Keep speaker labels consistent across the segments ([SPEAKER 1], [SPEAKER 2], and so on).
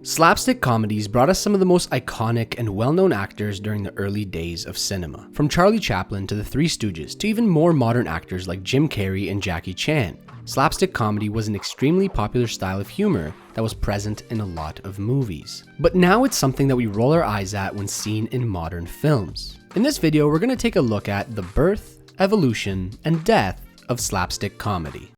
[SPEAKER 1] Slapstick comedies brought us some of the most iconic and well-known actors during the early days of cinema. From Charlie Chaplin to the Three Stooges to even more modern actors like Jim Carrey and Jackie Chan, slapstick comedy was an extremely popular style of humor that was present in a lot of movies. But now it's something that we roll our eyes at when seen in modern films. In this video, we're going to take a look at the birth, evolution, and death of slapstick comedy.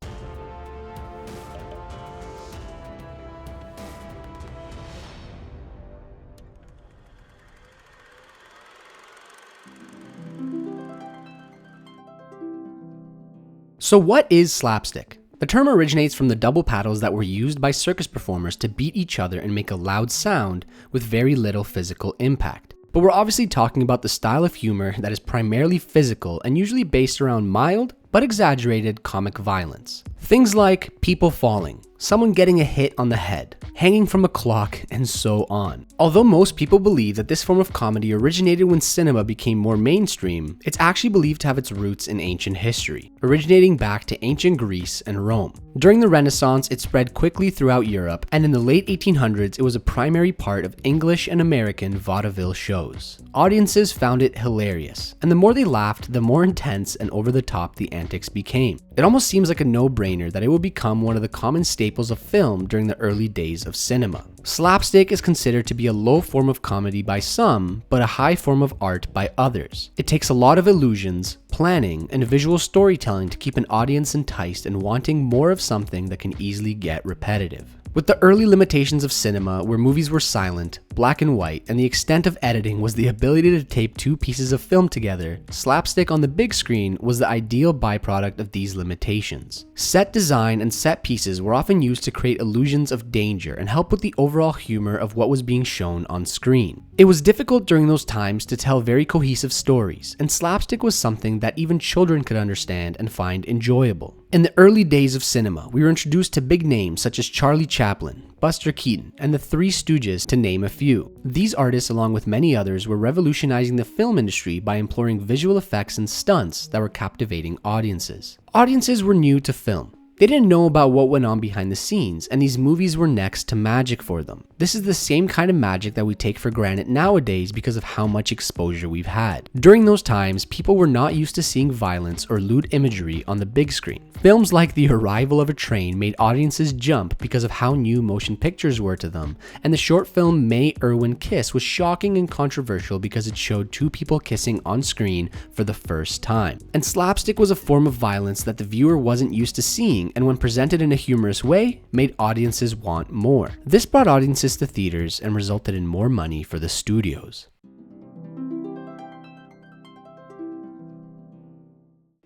[SPEAKER 1] So what is slapstick? The term originates from the double paddles that were used by circus performers to beat each other and make a loud sound with very little physical impact. But we're obviously talking about the style of humor that is primarily physical and usually based around mild but exaggerated comic violence. Things like people falling, someone getting a hit on the head, hanging from a clock, and so on. Although most people believe that this form of comedy originated when cinema became more mainstream, it's actually believed to have its roots in ancient history, originating back to ancient Greece and Rome. During the Renaissance, it spread quickly throughout Europe, and in the late 1800s, it was a primary part of English and American vaudeville shows. Audiences found it hilarious, and the more they laughed, the more intense and over-the-top the antics became. It almost seems like a no-brainer that it would become one of the common staples of film during the early days of cinema. Slapstick is considered to be a low form of comedy by some, but a high form of art by others. It takes a lot of illusions, planning, and visual storytelling to keep an audience enticed and wanting more of something that can easily get repetitive. With the early limitations of cinema, where movies were silent, black and white, and the extent of editing was the ability to tape two pieces of film together, slapstick on the big screen was the ideal byproduct of these limitations. Set design and set pieces were often used to create illusions of danger and help with the overall humor of what was being shown on screen. It was difficult during those times to tell very cohesive stories, and slapstick was something that even children could understand and find enjoyable. In the early days of cinema, we were introduced to big names such as Charlie Chaplin, Buster Keaton, and the Three Stooges, to name a few. These artists, along with many others, were revolutionizing the film industry by employing visual effects and stunts that were captivating audiences. Audiences were new to film. They didn't know about what went on behind the scenes, and these movies were next to magic for them. This is the same kind of magic that we take for granted nowadays because of how much exposure we've had. During those times, people were not used to seeing violence or lewd imagery on the big screen. Films like The Arrival of a Train made audiences jump because of how new motion pictures were to them, and the short film May Irwin Kiss was shocking and controversial because it showed two people kissing on screen for the first time. And slapstick was a form of violence that the viewer wasn't used to seeing, and when presented in a humorous way, made audiences want more. This brought audiences to theaters and resulted in more money for the studios.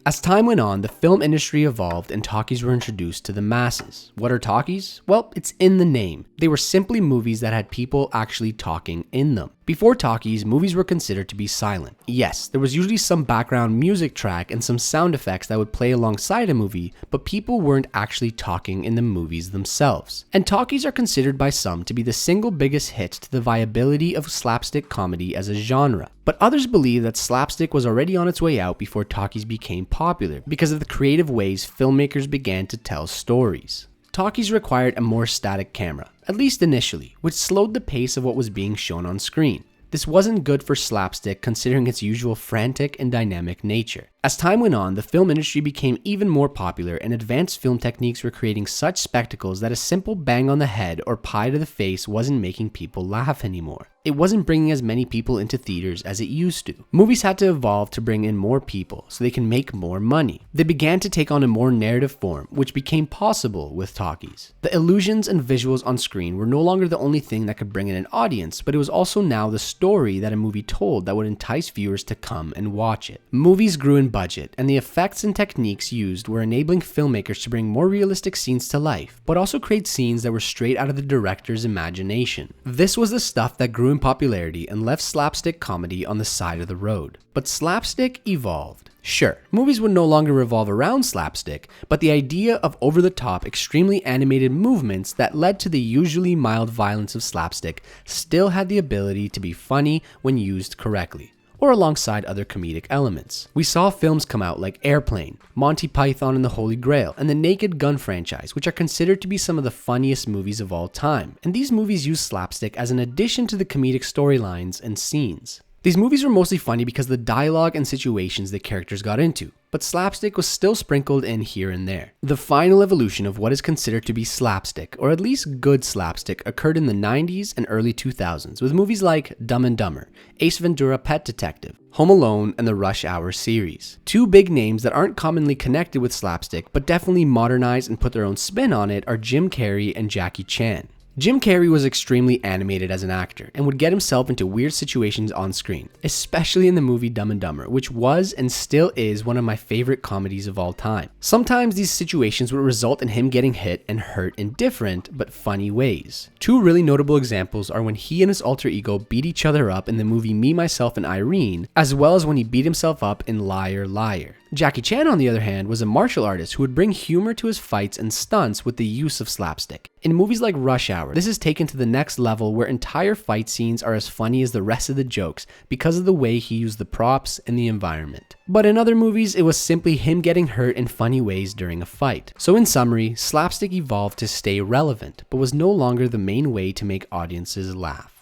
[SPEAKER 1] As time went on, the film industry evolved and talkies were introduced to the masses. What are talkies? Well, it's in the name. They were simply movies that had people actually talking in them. Before talkies, movies were considered to be silent. Yes, there was usually some background music track and some sound effects that would play alongside a movie, but people weren't actually talking in the movies themselves. And talkies are considered by some to be the single biggest hit to the viability of slapstick comedy as a genre. But others believe that slapstick was already on its way out before talkies became popular because of the creative ways filmmakers began to tell stories. Talkies required a more static camera, at least initially, which slowed the pace of what was being shown on screen. This wasn't good for slapstick considering its usual frantic and dynamic nature. As time went on, the film industry became even more popular and advanced film techniques were creating such spectacles that a simple bang on the head or pie to the face wasn't making people laugh anymore. It wasn't bringing as many people into theaters as it used to. Movies had to evolve to bring in more people so they can make more money. They began to take on a more narrative form, which became possible with talkies. The illusions and visuals on screen were no longer the only thing that could bring in an audience, but it was also now the story that a movie told that would entice viewers to come and watch it. Movies grew in budget, and the effects and techniques used were enabling filmmakers to bring more realistic scenes to life, but also create scenes that were straight out of the director's imagination. This was the stuff that grew in popularity and left slapstick comedy on the side of the road. But slapstick evolved. Sure, movies would no longer revolve around slapstick, but the idea of over-the-top, extremely animated movements that led to the usually mild violence of slapstick still had the ability to be funny when used correctly. or alongside other comedic elements. We saw films come out like Airplane, Monty Python and the Holy Grail, and the Naked Gun franchise, which are considered to be some of the funniest movies of all time. And these movies use slapstick as an addition to the comedic storylines and scenes. These movies were mostly funny because of the dialogue and situations the characters got into, but slapstick was still sprinkled in here and there. The final evolution of what is considered to be slapstick, or at least good slapstick, occurred in the 90s and early 2000s with movies like Dumb and Dumber, Ace Ventura: Pet Detective, Home Alone, and the Rush Hour series. Two big names that aren't commonly connected with slapstick, but definitely modernized and put their own spin on it, are Jim Carrey and Jackie Chan. Jim Carrey was extremely animated as an actor and would get himself into weird situations on screen, especially in the movie Dumb and Dumber, which was and still is one of my favorite comedies of all time. Sometimes these situations would result in him getting hit and hurt in different but funny ways. Two really notable examples are when he and his alter ego beat each other up in the movie Me, Myself, and Irene, as well as when he beat himself up in Liar, Liar. Jackie Chan, on the other hand, was a martial artist who would bring humor to his fights and stunts with the use of slapstick. In movies like Rush Hour, this is taken to the next level where entire fight scenes are as funny as the rest of the jokes because of the way he used the props and the environment. But in other movies, it was simply him getting hurt in funny ways during a fight. So in summary, slapstick evolved to stay relevant, but was no longer the main way to make audiences laugh.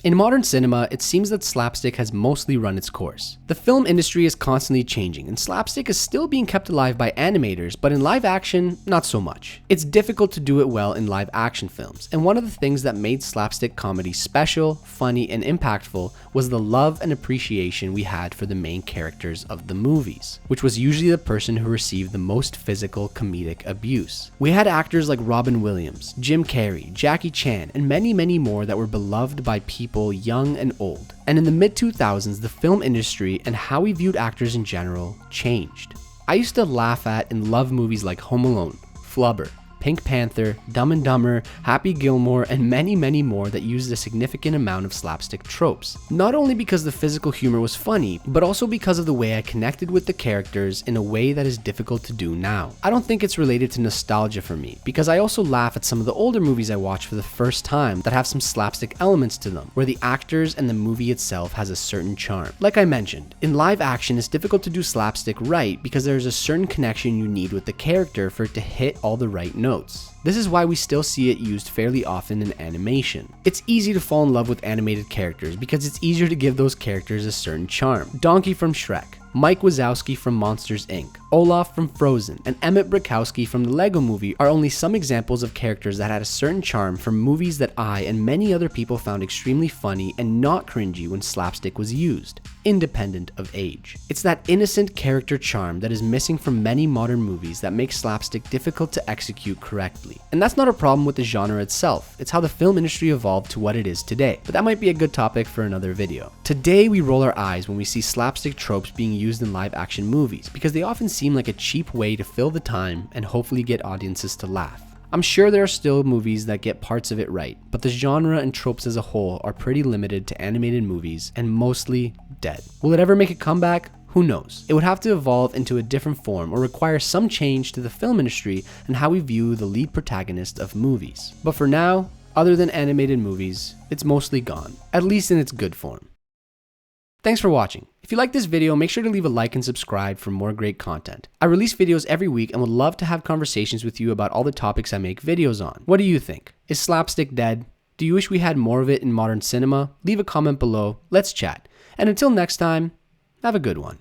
[SPEAKER 1] In modern cinema, it seems that slapstick has mostly run its course. The film industry is constantly changing, and slapstick is still being kept alive by animators, but in live action, not so much. It's difficult to do it well in live action films, and one of the things that made slapstick comedy special, funny, and impactful was the love and appreciation we had for the main characters of the movies, which was usually the person who received the most physical comedic abuse. We had actors like Robin Williams, Jim Carrey, Jackie Chan, and many, many more that were beloved by people young and old. And in the mid-2000s, the film industry and how we viewed actors in general changed. I used to laugh at and love movies like Home Alone, Flubber, Pink Panther, Dumb and Dumber, Happy Gilmore, and many, many more that used a significant amount of slapstick tropes. Not only because the physical humor was funny, but also because of the way I connected with the characters in a way that is difficult to do now. I don't think it's related to nostalgia for me, because I also laugh at some of the older movies I watch for the first time that have some slapstick elements to them, where the actors and the movie itself has a certain charm. Like I mentioned, in live action it's difficult to do slapstick right because there's a certain connection you need with the character for it to hit all the right notes. This is why we still see it used fairly often in animation. It's easy to fall in love with animated characters because it's easier to give those characters a certain charm. Donkey from Shrek, Mike Wazowski from Monsters, Inc., Olaf from Frozen, and Emmett Brakowski from the Lego Movie are only some examples of characters that had a certain charm from movies that I and many other people found extremely funny and not cringy when slapstick was used, independent of age. It's that innocent character charm that is missing from many modern movies that makes slapstick difficult to execute correctly. And that's not a problem with the genre itself, it's how the film industry evolved to what it is today. But that might be a good topic for another video. Today we roll our eyes when we see slapstick tropes being used in live action movies because they often seem like a cheap way to fill the time and hopefully get audiences to laugh. I'm sure there are still movies that get parts of it right, but the genre and tropes as a whole are pretty limited to animated movies and mostly dead. Will it ever make a comeback? Who knows? It would have to evolve into a different form or require some change to the film industry and how we view the lead protagonist of movies. But for now, other than animated movies, it's mostly gone, at least in its good form. Thanks for watching. If you like this video, make sure to leave a like and subscribe for more great content. I release videos every week and would love to have conversations with you about all the topics I make videos on. What do you think? Is slapstick dead? Do you wish we had more of it in modern cinema? Leave a comment below. Let's chat. And until next time, have a good one.